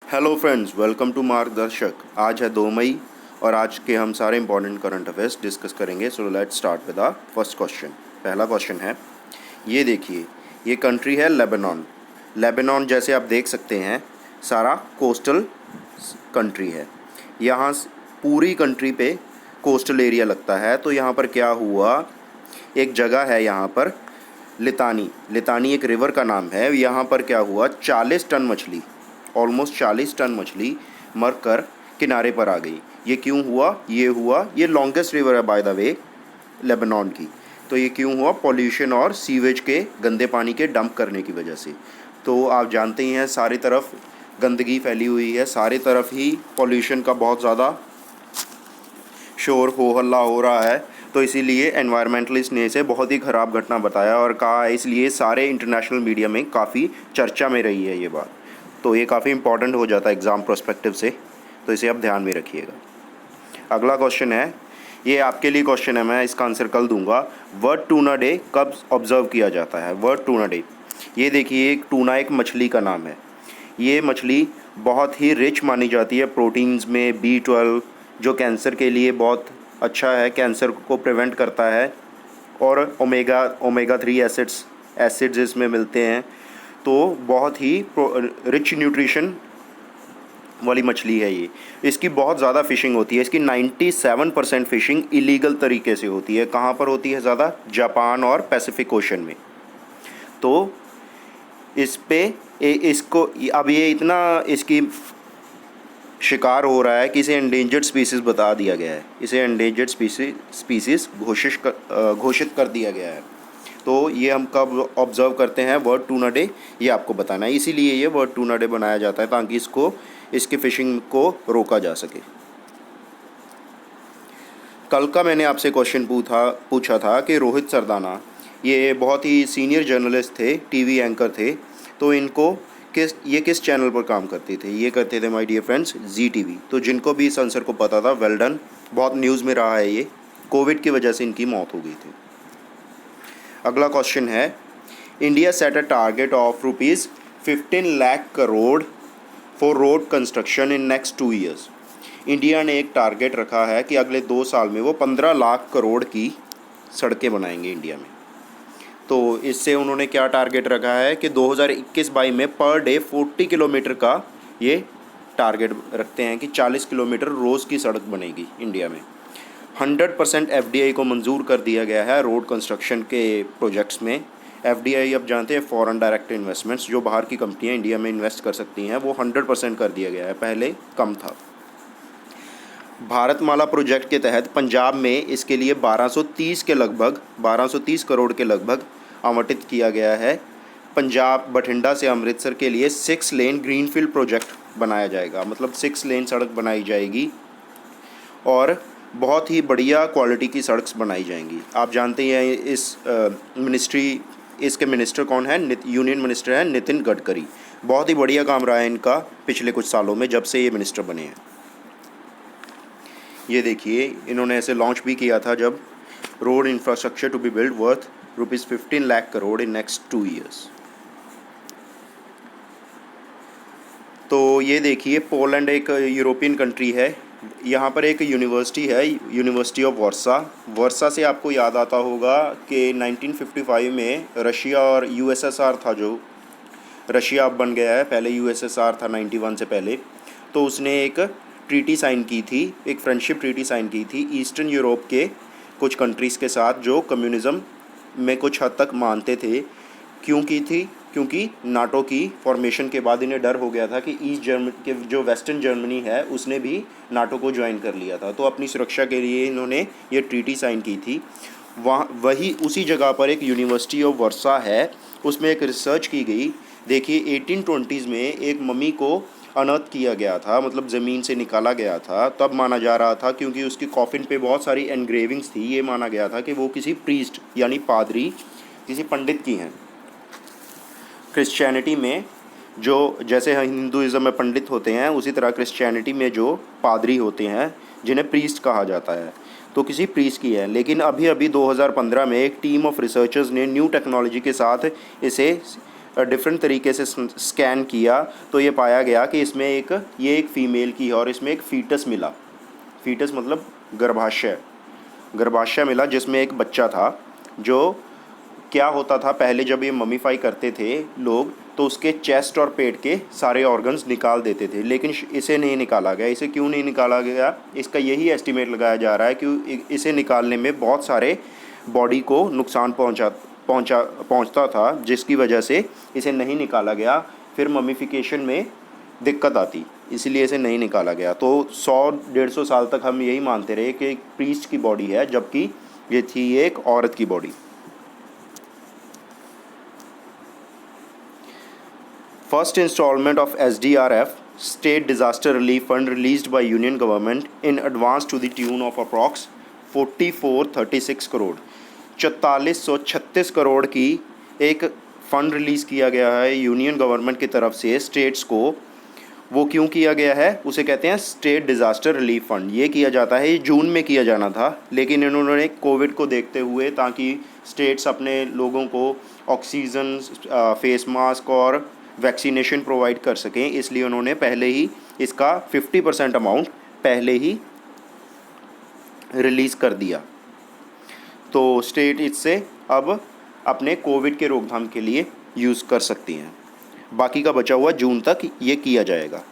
Hello friends, welcome to मार्गदर्शक। आज है 2 मई और आज के हम सारे इंपॉर्टेंट करंट अफेयर्स डिस्कस करेंगे। So let's start with the first question. पहला क्वेश्चन है, ये देखिए, ये कंट्री है लेबनान। लेबनान जैसे आप देख सकते हैं सारा कोस्टल कंट्री है। यहाँ पूरी कंट्री पे कोस्टल एरिया लगता है। तो यहाँ पर क्या हुआ, एक जगह है यहाँ पर लितानी एक रिवर का नाम है। यहाँ पर क्या हुआ, 40 टन मछली, ऑलमोस्ट 40 टन मछली मर कर किनारे पर आ गई। ये क्यों हुआ? ये लॉन्गेस्ट रिवर है बाय द वे लेबनान की। तो ये क्यों हुआ? पॉल्यूशन और सीवेज के गंदे पानी के डंप करने की वजह से। तो आप जानते ही हैं सारी तरफ गंदगी फैली हुई है, सारी तरफ ही पॉल्यूशन का बहुत ज़्यादा शोर हो हल्ला हो रहा है। तो इसीलिए एनवायरमेंटलिस्ट ने इसे बहुत ही ख़राब घटना बताया और कहा है, इसलिए सारे इंटरनेशनल मीडिया में काफ़ी चर्चा में रही है ये बात। तो ये काफ़ी इंपॉर्टेंट हो जाता है एग्ज़ाम पर्सपेक्टिव से, तो इसे आप ध्यान में रखिएगा। अगला क्वेश्चन है, ये आपके लिए क्वेश्चन है, मैं इसका आंसर कल दूंगा। वर्ल्ड टूना डे कब ऑब्ज़र्व किया जाता है? वर्ल्ड टूना डे, ये देखिए, एक टूना एक मछली का नाम है। ये मछली बहुत ही रिच मानी जाती है प्रोटीन्स में, B12 जो कैंसर के लिए बहुत अच्छा है, कैंसर को प्रिवेंट करता है, और ओमेगा 3 एसिड्स इसमें मिलते हैं। तो बहुत ही रिच न्यूट्रिशन वाली मछली है ये। इसकी बहुत ज़्यादा फ़िशिंग होती है। इसकी 97% फ़िशिंग इलीगल तरीके से होती है। कहाँ पर होती है ज़्यादा? जापान और पैसिफिक ओशन में। तो इस पे इसको अब ये इतना इसकी शिकार हो रहा है कि इसे एंडेंजर्ड स्पीसीज़ बता दिया गया है। इसे एंडेंजर्ड स्पीसीज़ घोषित कर दिया गया है। तो ये हम कब ऑब्ज़र्व करते हैं? वर्ल्ड टूना डे, ये आपको बताना है। इसीलिए ये वर्ल्ड टूना डे बनाया जाता है ताकि इसकी फ़िशिंग को रोका जा सके। कल का मैंने आपसे क्वेश्चन पूछा था कि रोहित सरदाना, ये बहुत ही सीनियर जर्नलिस्ट थे, टीवी एंकर थे। तो इनको किस चैनल पर काम करते थे? ये करते थे माय डियर फ्रेंड्स ZTV। तो जिनको भी इस आंसर को पता था, वेल डन, बहुत न्यूज़ में रहा है ये। कोविड की वजह से इनकी मौत हो गई थी। अगला क्वेश्चन है, India set a target of ₹15 lakh crore for road construction in next 2 years. India ने एक टारगेट रखा है कि अगले 2 साल में वो 15 लाख करोड़ की सड़कें बनाएंगे इंडिया में। तो इससे उन्होंने क्या टारगेट रखा है कि 2021-22 में पर डे 40 किलोमीटर का ये टारगेट रखते हैं कि 40 किलोमीटर रोज़ की सड़क बनेगी इंडिया में। 100% FDI को मंजूर कर दिया गया है रोड कंस्ट्रक्शन के प्रोजेक्ट्स में। FDI आप जानते हैं, फॉरेन डायरेक्ट इन्वेस्टमेंट्स, जो बाहर की कंपनियां इंडिया में इन्वेस्ट कर सकती हैं, वो 100% कर दिया गया है, पहले कम था। भारतमाला प्रोजेक्ट के तहत पंजाब में इसके लिए 1230 करोड़ के लगभग आवंटित किया गया है। पंजाब बठिंडा से अमृतसर के लिए 6 लेन ग्रीनफील्ड प्रोजेक्ट बनाया जाएगा, मतलब 6 लेन सड़क बनाई जाएगी और बहुत ही बढ़िया क्वालिटी की सड़क बनाई जाएंगी। आप जानते हैं इसके मिनिस्टर कौन है? यूनियन मिनिस्टर है नितिन गडकरी। बहुत ही बढ़िया काम रहा है इनका पिछले कुछ सालों में, जब से ये मिनिस्टर बने हैं। ये देखिए, इन्होंने ऐसे लॉन्च भी किया था जब road infrastructure to be build worth ₹15 lakh crore in next 2 years. तो ये देखिए, पोलैंड एक यूरोपियन कंट्री है। यहाँ पर एक यूनिवर्सिटी है, यूनिवर्सिटी ऑफ वर्सा से आपको याद आता होगा कि 1955 में रशिया और USSR था, जो रशिया अब बन गया है, पहले USSR था 91 से पहले। तो उसने एक ट्रीटी साइन की थी, एक फ्रेंडशिप ट्रीटी साइन की थी ईस्टर्न यूरोप के कुछ कंट्रीज़ के साथ जो कम्युनिज़्म में कुछ हद तक मानते थे। क्यों की थी? क्योंकि नाटो की फॉर्मेशन के बाद इन्हें डर हो गया था कि जो वेस्टर्न जर्मनी है उसने भी नाटो को ज्वाइन कर लिया था। तो अपनी सुरक्षा के लिए इन्होंने ये ट्रीटी साइन की थी। वही उसी जगह पर एक यूनिवर्सिटी ऑफ वर्सा है, उसमें एक रिसर्च की गई। देखिए, 1820s में एक मम्मी को अनर्थ किया गया था, मतलब ज़मीन से निकाला गया था। तब माना जा रहा था, क्योंकि उसकी कॉफिन पे बहुत सारी एनग्रेविंग्स थी, ये माना गया था कि वो किसी प्रीस्ट यानी पादरी, किसी पंडित की हैं। क्रिश्चियनिटी में जो जैसे हिंदुइज़्म में पंडित होते हैं, उसी तरह क्रिश्चियनिटी में जो पादरी होते हैं जिन्हें प्रीस्ट कहा जाता है, तो किसी प्रीस्ट की है। लेकिन अभी 2015 में एक टीम ऑफ रिसर्चर्स ने न्यू टेक्नोलॉजी के साथ इसे डिफरेंट तरीके से स्कैन किया तो ये पाया गया कि इसमें ये एक फ़ीमेल की है और इसमें एक फ़ीटस मिला। फ़ीटस मतलब गर्भाशय मिला जिसमें एक बच्चा था। जो क्या होता था पहले जब ये ममीफाई करते थे लोग तो उसके चेस्ट और पेट के सारे ऑर्गन्स निकाल देते थे, लेकिन इसे नहीं निकाला गया। इसे क्यों नहीं निकाला गया? इसका यही एस्टिमेट लगाया जा रहा है कि इसे निकालने में बहुत सारे बॉडी को नुकसान पहुंचता था, जिसकी वजह से इसे नहीं निकाला गया। फिर ममीफिकेशन में दिक्कत आती, इसीलिए इसे नहीं निकाला गया। तो 100-150 साल तक हम यही मानते रहे कि एक प्रीस्ट की बॉडी है, जबकि ये थी एक औरत की body. First installment of SDRF State Disaster Relief Fund released by Union Government in advance to the tune of approx 4436 crore 4436 crore की एक फ़ंड रिलीज़ किया गया है यूनियन गवर्नमेंट की तरफ से स्टेट्स को। वो क्यों किया गया है? उसे कहते हैं स्टेट डिज़ास्टर रिलीफ फ़ंड। ये किया जाता है, ये जून में किया जाना था, लेकिन इन्होंने कोविड को देखते हुए ताकि स्टेट्स अपने लोगों को ऑक्सीजन, फेस मास्क और वैक्सीनेशन प्रोवाइड कर सकें, इसलिए उन्होंने पहले ही इसका 50% अमाउंट पहले ही रिलीज़ कर दिया। तो स्टेट इससे अब अपने कोविड के रोकथाम के लिए यूज़ कर सकती हैं। बाकी का बचा हुआ जून तक ये किया जाएगा।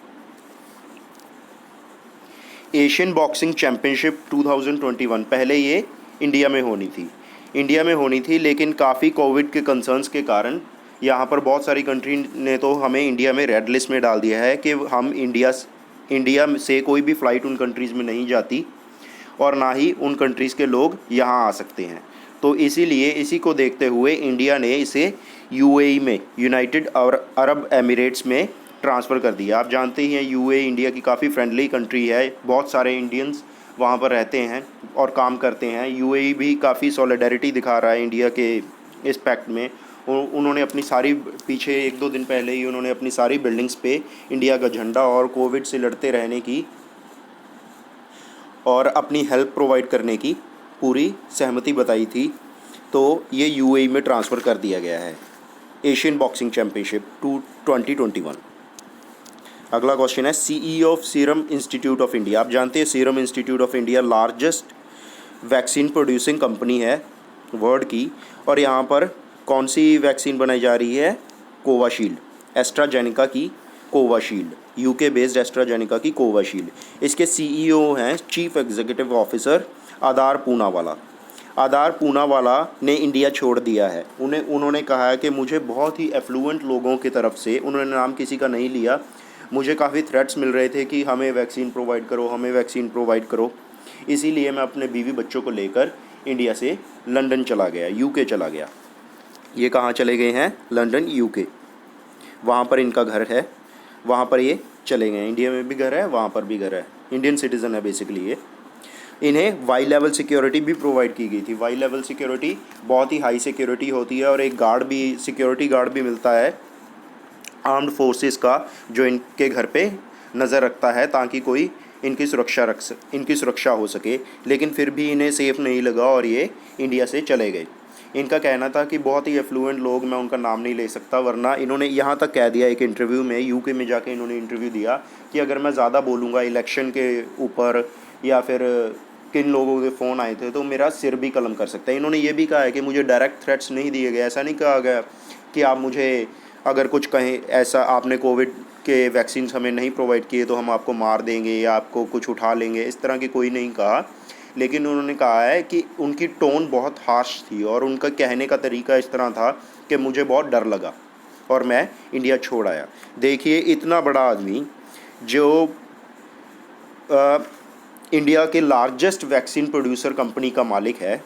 एशियन बॉक्सिंग चैम्पियनशिप 2021 पहले ये इंडिया में होनी थी, लेकिन काफ़ी कोविड के कंसर्न्स के कारण यहाँ पर बहुत सारी कंट्री ने तो हमें इंडिया में रेड लिस्ट में डाल दिया है कि हम इंडिया से कोई भी फ़्लाइट उन कंट्रीज़ में नहीं जाती और ना ही उन कंट्रीज़ के लोग यहाँ आ सकते हैं। तो इसीलिए इसी को देखते हुए इंडिया ने इसे यूएई में, यूनाइटेड अरब एमिरेट्स में ट्रांसफ़र कर दिया। आप जानते ही हैं यूएई इंडिया की काफ़ी फ्रेंडली कंट्री है, बहुत सारे इंडियंस वहाँ पर रहते हैं और काम करते हैं। यूएई भी काफ़ी सॉलिडारिटी दिखा रहा है इंडिया के इस पैक्ट में। उन्होंने अपनी सारी पीछे 1-2 दिन पहले ही उन्होंने अपनी सारी बिल्डिंग्स पे इंडिया का झंडा और कोविड से लड़ते रहने की और अपनी हेल्प प्रोवाइड करने की पूरी सहमति बताई थी। तो ये यूएई में ट्रांसफ़र कर दिया गया है एशियन बॉक्सिंग चैम्पियनशिप 2021। अगला क्वेश्चन है CEO of serum institute of India. आप जानते हैं serum institute of India largest vaccine producing company है वर्ल्ड की, और यहाँ पर कौन सी वैक्सीन बनाई जा रही है? कोवाशील्ड, एस्ट्राजेनेका की कोवाशील्ड, यूके बेस्ड एस्ट्राजेनेका की कोवाशील्ड। इसके सीईओ हैं चीफ एग्जीक्यूटिव ऑफिसर आदार पूनावाला। आदार पूनावाला ने इंडिया छोड़ दिया है। उन्होंने कहा है कि मुझे बहुत ही एफ्लुएंट लोगों की तरफ से, उन्होंने नाम किसी का नहीं लिया, मुझे काफ़ी थ्रेट्स मिल रहे थे कि हमें वैक्सीन प्रोवाइड करो, हमें वैक्सीन प्रोवाइड करो। इसीलिए मैं अपने बीवी बच्चों को लेकर इंडिया से लंदन चला गया, यूके चला गया। ये कहाँ चले गए हैं? London, UK. वहाँ पर इनका घर है, वहाँ पर ये चले गए हैं। इंडिया में भी घर है, वहाँ पर भी घर है। इंडियन सिटीज़न है बेसिकली ये। इन्हें वाई लेवल सिक्योरिटी भी प्रोवाइड की गई थी। वाई लेवल सिक्योरिटी बहुत ही हाई सिक्योरिटी होती है और एक गार्ड भी, सिक्योरिटी गार्ड भी मिलता है आर्म्ड फोर्सेस का, जो इनके घर पे नज़र रखता है ताकि कोई इनकी सुरक्षा हो सके। लेकिन फिर भी इन्हें सेफ़ नहीं लगा और ये इंडिया से चले गए। इनका कहना था कि बहुत ही एफ्लुएंट लोग, मैं उनका नाम नहीं ले सकता, वरना इन्होंने यहाँ तक कह दिया एक इंटरव्यू में, यूके में जाके इन्होंने इंटरव्यू दिया कि अगर मैं ज़्यादा बोलूँगा इलेक्शन के ऊपर या फिर किन लोगों के फ़ोन आए थे तो मेरा सिर भी कलम कर सकता है। इन्होंने ये भी कहा है कि मुझे डायरेक्ट थ्रेट्स नहीं दिए गए। ऐसा नहीं कहा गया कि आप मुझे अगर कुछ कहें, ऐसा आपने कोविड के वैक्सीन हमें नहीं प्रोवाइड किए तो हम आपको मार देंगे या आपको कुछ उठा लेंगे, इस तरह की कोई नहीं कहा। लेकिन उन्होंने कहा है कि उनकी टोन बहुत हार्श थी और उनका कहने का तरीका इस तरह था कि मुझे बहुत डर लगा और मैं इंडिया छोड़ आया। देखिए, इतना बड़ा आदमी जो इंडिया के लार्जेस्ट वैक्सीन प्रोड्यूसर कंपनी का मालिक है,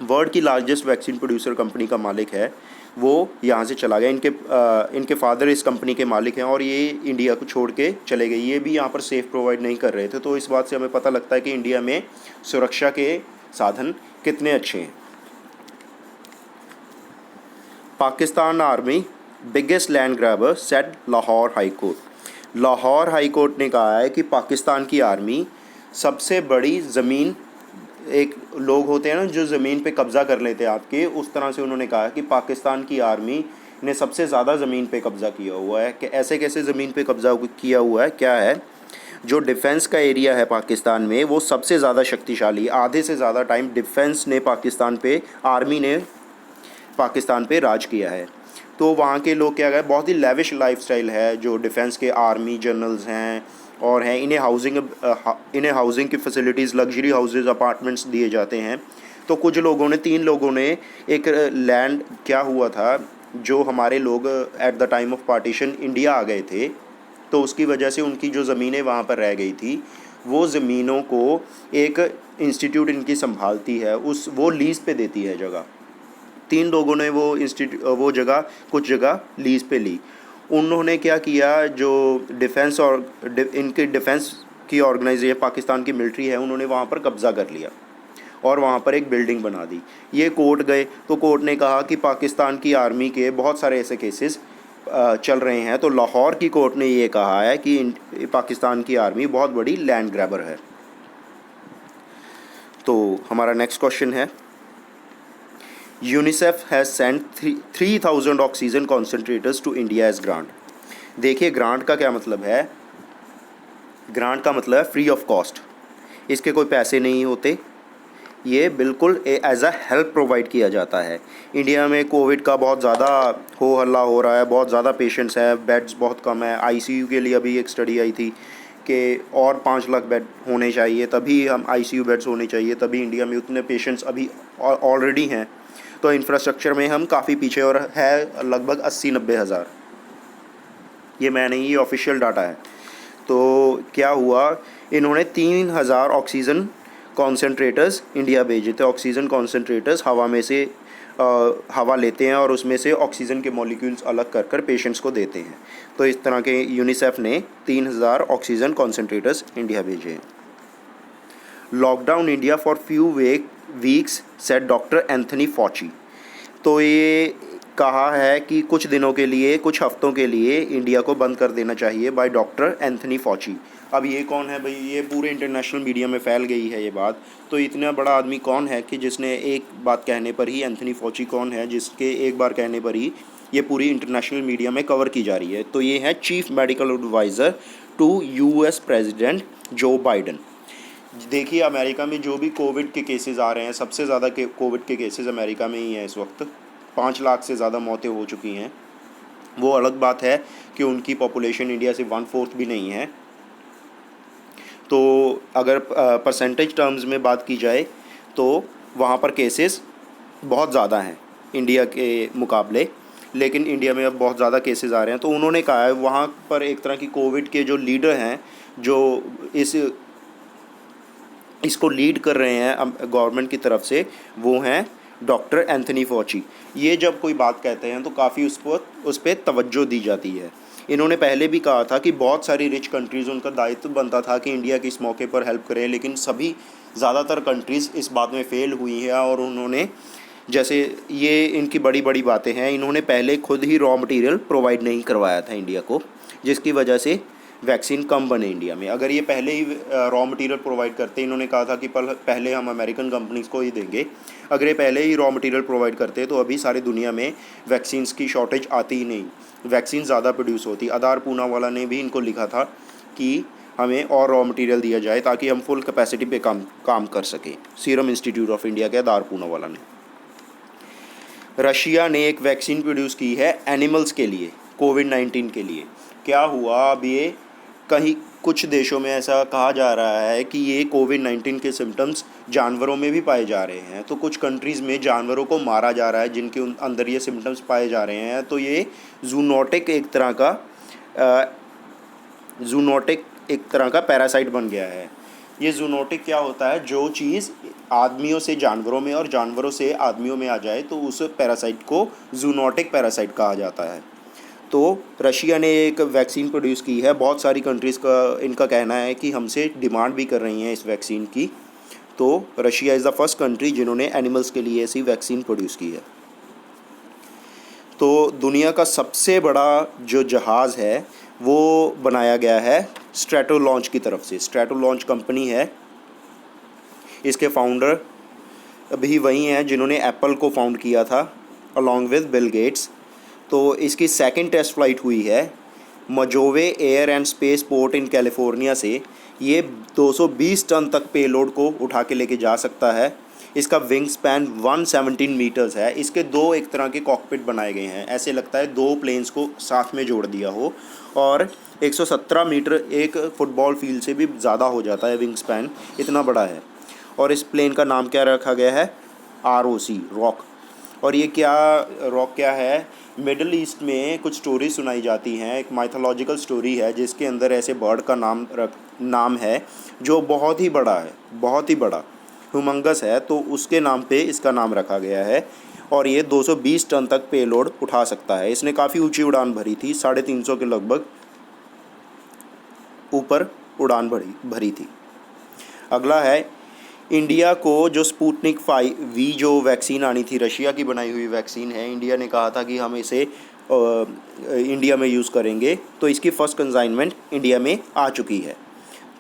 वर्ल्ड की लार्जेस्ट वैक्सीन प्रोड्यूसर कंपनी का मालिक है, वो यहाँ से चला गया। इनके फादर इस कंपनी के मालिक हैं और ये इंडिया को छोड़ के चले गए। ये भी यहाँ पर सेफ़ प्रोवाइड नहीं कर रहे थे। तो इस बात से हमें पता लगता है कि इंडिया में सुरक्षा के साधन कितने अच्छे हैं। Pakistan army biggest land grabber said Lahore high court. Lahore high court ने कहा है कि पाकिस्तान की आर्मी सबसे बड़ी ज़मीन, एक लोग होते हैं ना जो ज़मीन पे कब्ज़ा कर लेते हैं आपके, उस तरह से उन्होंने कहा कि पाकिस्तान की आर्मी ने सबसे ज़्यादा ज़मीन पे कब्ज़ा किया हुआ है। कि ऐसे कैसे ज़मीन पे कब्ज़ा किया हुआ है, क्या है, जो डिफेंस का एरिया है पाकिस्तान में वो सबसे ज़्यादा शक्तिशाली, आधे से ज़्यादा टाइम डिफेंस ने पाकिस्तान पे, आर्मी ने पाकिस्तान पे राज किया है। तो वहाँ के लोग क्या गए, बहुत ही लेविश लाइफस्टाइल है जो डिफेंस के आर्मी जनरल्स हैं और हैं, इन्हें हाउसिंग की फैसिलिटीज़, लग्जरी हाउसेज, अपार्टमेंट्स दिए जाते हैं। तो कुछ लोगों ने, 3 लोगों ने एक लैंड, क्या हुआ था, जो हमारे लोग at the time of partition India आ गए थे, तो उसकी वजह से उनकी जो ज़मीनें वहाँ पर रह गई थी, वो ज़मीनों को एक इंस्टीट्यूट इनकी संभालती है, वो लीज़ पे देती है जगह। 3 लोगों ने वो जगह, कुछ जगह लीज़ पे ली। उन्होंने क्या किया, जो डिफेंस और इनके डिफेंस की ऑर्गेनाइजेशन पाकिस्तान की मिलिट्री है, उन्होंने वहाँ पर कब्ज़ा कर लिया और वहाँ पर एक बिल्डिंग बना दी। ये कोर्ट गए तो कोर्ट ने कहा कि पाकिस्तान की आर्मी के बहुत सारे ऐसे केसेस चल रहे हैं। तो लाहौर की कोर्ट ने ये कहा है कि पाकिस्तान की आर्मी बहुत बड़ी लैंड ग्रैबर है। तो हमारा नेक्स्ट क्वेश्चन है, UNICEF has sent 3,000 oxygen concentrators to India as grant. देखिए ग्रांट का क्या मतलब है, ग्रांट का मतलब है फ्री ऑफ कॉस्ट, इसके कोई पैसे नहीं होते, ये बिल्कुल एज अ हेल्प प्रोवाइड किया जाता है। इंडिया में कोविड का बहुत ज़्यादा हो हल्ला हो रहा है, बहुत ज़्यादा पेशेंट्स हैं, बेड्स बहुत कम है। आईसीयू के लिए अभी एक स्टडी आई थी कि और 5 लाख बेड होने चाहिए, तभी हम आईसीयू बेड्स होने चाहिए, तभी इंडिया में उतने पेशेंट्स अभी ऑलरेडी हैं। तो इंफ्रास्ट्रक्चर में हम काफ़ी पीछे और है लगभग 80-90 हज़ार, ये मैं नहीं, ये ऑफिशियल डाटा है। तो क्या हुआ, इन्होंने 3,000 ऑक्सीजन कॉन्सेंट्रेटर्स इंडिया भेजे थे। ऑक्सीजन कॉन्सेंट्रेटर्स हवा में से हवा लेते हैं और उसमें से ऑक्सीजन के मॉलिक्यूल्स अलग कर कर पेशेंट्स को देते हैं। तो इस तरह के यूनिसेफ ने 3,000 ऑक्सीजन कॉन्सेंट्रेटर्स इंडिया भेजे हैं। Lockdown India for few weeks said doctor Anthony Fauci. तो ये कहा है कि कुछ दिनों के लिए, कुछ हफ्तों के लिए इंडिया को बंद कर देना चाहिए बाय डॉक्टर एंथनी फॉची। अब ये कौन है भाई, ये पूरे इंटरनेशनल मीडिया में फैल गई है ये बात। तो इतना बड़ा आदमी कौन है कि जिसने एक बात कहने पर ही, एंथनी फॉची कौन है जिसके एक बार कहने पर ही ये पूरी इंटरनेशनल मीडिया में कवर की जा रही है। तो ये है chief medical adviser to US president Joe Biden. देखिए अमेरिका में जो भी कोविड के केसेस आ रहे हैं, सबसे ज़्यादा कोविड के केसेस अमेरिका में ही हैं इस वक्त। 5 लाख से ज़्यादा मौतें हो चुकी हैं। वो अलग बात है कि उनकी पॉपुलेशन इंडिया से 1/4 भी नहीं है। तो अगर परसेंटेज टर्म्स में बात की जाए तो वहाँ पर केसेस बहुत ज़्यादा हैं इंडिया के मुकाबले, लेकिन इंडिया में अब बहुत ज़्यादा केसेस आ रहे हैं। तो उन्होंने कहा है वहाँ पर एक तरह की कोविड के जो लीडर हैं, जो इसको लीड कर रहे हैं गवर्नमेंट की तरफ से, वो हैं डॉक्टर एंथनी फॉची। ये जब कोई बात कहते हैं तो काफ़ी उस पर तवज्जो दी जाती है। इन्होंने पहले भी कहा था कि बहुत सारी रिच कंट्रीज़, उनका दायित्व बनता था कि इंडिया की इस मौके पर हेल्प करें, लेकिन ज़्यादातर कंट्रीज़ इस बात में फ़ेल हुई हैं। और उन्होंने, जैसे ये इनकी बड़ी बड़ी बातें हैं, इन्होंने पहले खुद ही रॉ मटेरियल प्रोवाइड नहीं करवाया था इंडिया को, जिसकी वजह से वैक्सीन कम बने इंडिया में। अगर ये पहले ही रॉ मटेरियल प्रोवाइड करते, इन्होंने कहा था कि पहले हम अमेरिकन कंपनीज़ को ही देंगे, अगर ये पहले ही रॉ मटेरियल प्रोवाइड करते तो अभी सारी दुनिया में वैक्सीन्स की शॉर्टेज आती ही नहीं, वैक्सीन ज़्यादा प्रोड्यूस होती। आधार पूनावाला ने भी इनको लिखा था कि हमें और रॉ मटेरियल दिया जाए ताकि हम फुल कैपेसिटी पे काम कर सकें। सीरम इंस्टीट्यूट ऑफ इंडिया के आधार पूनावाला ने। रशिया ने एक वैक्सीन प्रोड्यूस की है एनिमल्स के लिए, कोविड-19 के लिए। क्या हुआ, अब ये कहीं कुछ देशों में ऐसा कहा जा रहा है कि ये कोविड-19 के सिम्टम्स जानवरों में भी पाए जा रहे हैं। तो कुछ कंट्रीज़ में जानवरों को मारा जा रहा है जिनके अंदर ये सिम्टम्स पाए जा रहे हैं। तो ये जूनोटिक एक तरह का पैरासाइट बन गया है। ये जूनोटिक क्या होता है, जो चीज़ आदमियों से जानवरों में और जानवरों से आदमियों में आ जाए तो उस पैरासाइट को जूनोटिक पैरासाइट कहा जाता है। तो रशिया ने एक वैक्सीन प्रोड्यूस की है। बहुत सारी कंट्रीज़ का इनका कहना है कि हमसे डिमांड भी कर रही हैं इस वैक्सीन की। तो Russia is the first country जिन्होंने एनिमल्स के लिए ऐसी वैक्सीन प्रोड्यूस की है। तो दुनिया का सबसे बड़ा जो जहाज़ है वो बनाया गया है स्ट्रैटो लॉन्च की तरफ से। स्ट्रैटो लॉन्च कंपनी है, इसके फाउंडर भी वही हैं जिन्होंने एप्पल को फाउंड किया था अलॉन्ग विद बिल गेट्स। तो इसकी सेकंड टेस्ट फ्लाइट हुई है Mojave air and space port in California से। ये 220 टन तक पेलोड को उठा के लेके जा सकता है। इसका विंग स्पैन 117 मीटर्स है। इसके दो एक तरह के कॉकपिट बनाए गए हैं, ऐसे लगता है दो प्लेन्स को साथ में जोड़ दिया हो। और 117 मीटर एक फुटबॉल फील्ड से भी ज़्यादा हो जाता है विंग स्पैन, इतना बड़ा है। और इस प्लेन का नाम क्या रखा गया है? ROC, rock. और ये क्या रॉक क्या है? मिडल ईस्ट में कुछ स्टोरी सुनाई जाती हैं, एक माइथोलॉजिकल स्टोरी है जिसके अंदर ऐसे बर्ड का नाम है जो बहुत ही बड़ा है, बहुत ही बड़ा, ह्यूमंगस है, तो उसके नाम पे इसका नाम रखा गया है। और ये 220 टन तक पेलोड उठा सकता है। इसने काफ़ी ऊंची उड़ान भरी थी, 350 के लगभग ऊपर उड़ान भरी थी। अगला है इंडिया को जो स्पुतनिक 5V जो वैक्सीन आनी थी, रशिया की बनाई हुई वैक्सीन है। इंडिया ने कहा था कि हम इसे इंडिया में यूज़ करेंगे, तो इसकी फ़र्स्ट कंसाइनमेंट इंडिया में आ चुकी है।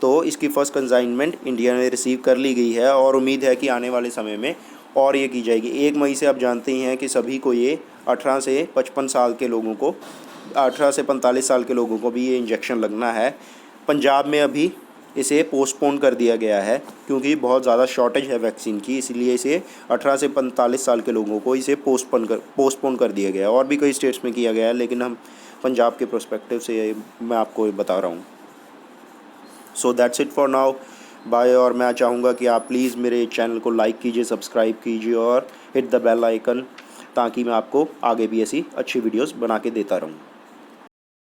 तो इसकी फ़र्स्ट कंसाइनमेंट इंडिया ने रिसीव कर ली गई है और उम्मीद है कि आने वाले समय में और ये की जाएगी। 1 मई से आप जानते ही हैं कि सभी को ये 18 से 55 साल के लोगों को, 18 से 45 साल के लोगों को भी ये इंजेक्शन लगना है। पंजाब में अभी इसे पोस्टपोन कर दिया गया है क्योंकि बहुत ज़्यादा शॉर्टेज है वैक्सीन की, इसलिए इसे 18 से 45 साल के लोगों को इसे पोस्टपोन कर दिया गया है। और भी कई स्टेट्स में किया गया है, लेकिन हम पंजाब के पर्सपेक्टिव से मैं आपको बता रहा हूँ। So that's it for now, bye. और मैं चाहूँगा कि आप प्लीज़ मेरे चैनल को लाइक कीजिए, सब्सक्राइब कीजिए और हिट द बेल आइकन, ताकि मैं आपको आगे भी ऐसी अच्छी वीडियोस बना के देता रहूँ।